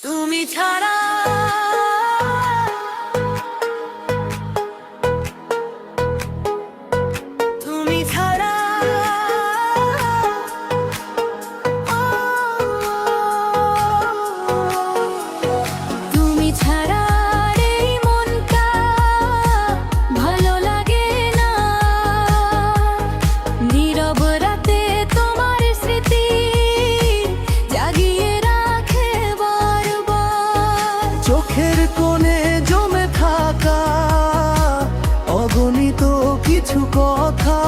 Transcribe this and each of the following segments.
তুমি ছাড়া তুমি ছাড়া তুমি ছাড়া এই মনটা ভালো লাগে না। নীরব রাতে তোমার স্মৃতি জাগিয়ে রাখে বারবার। চোখের কোণে জমে থাকা অগণিত কিছু কথা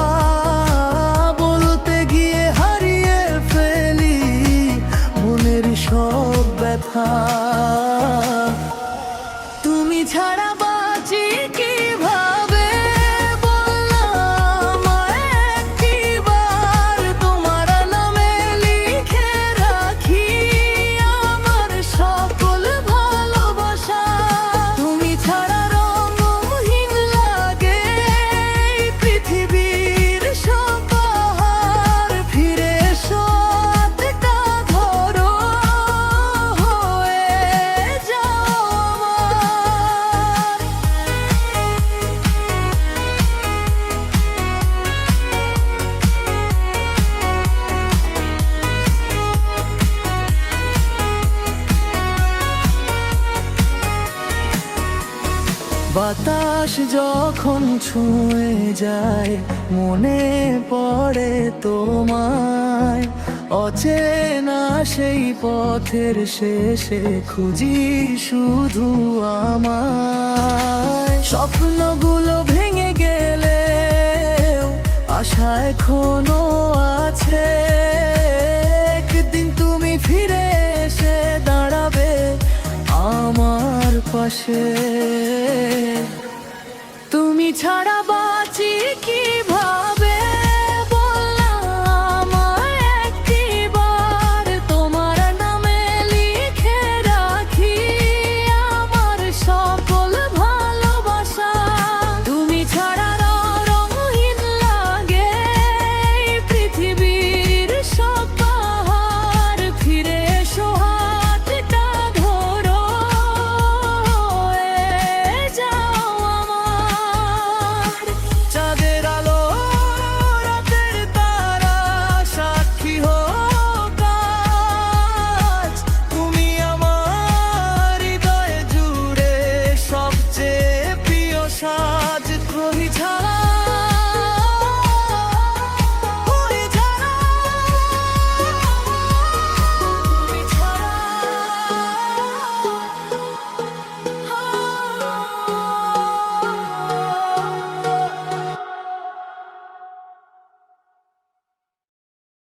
বলতে গিয়ে হারিয়ে ফেলি মনের সব ব্যথা। তুমি ছাড়া বাঁচি কিভাবে বললাম একটিবার, তোমার নামে লিখে রাখি আমার সকল ভালোবাসা। তুমি ছাড়া রঙহীন লাগে এই পৃথিবীর সব বাহার। ফিরে এসো হাতটা ধরো, হয়ে যাও আমার। বাতাস যখন ছুঁয়ে যায় মনে পড়ে তোমায়। অচেনা সেই পথের শেষে খুঁজি শুধু আমায়। স্বপ্নগুলো ভেঙে গেলেও আশা এখনো আছে, একদিন তুমি ফিরে এসে দাঁড়াবে আমার পাশে। তুমি ছাড়া বাঁচি কিভাবে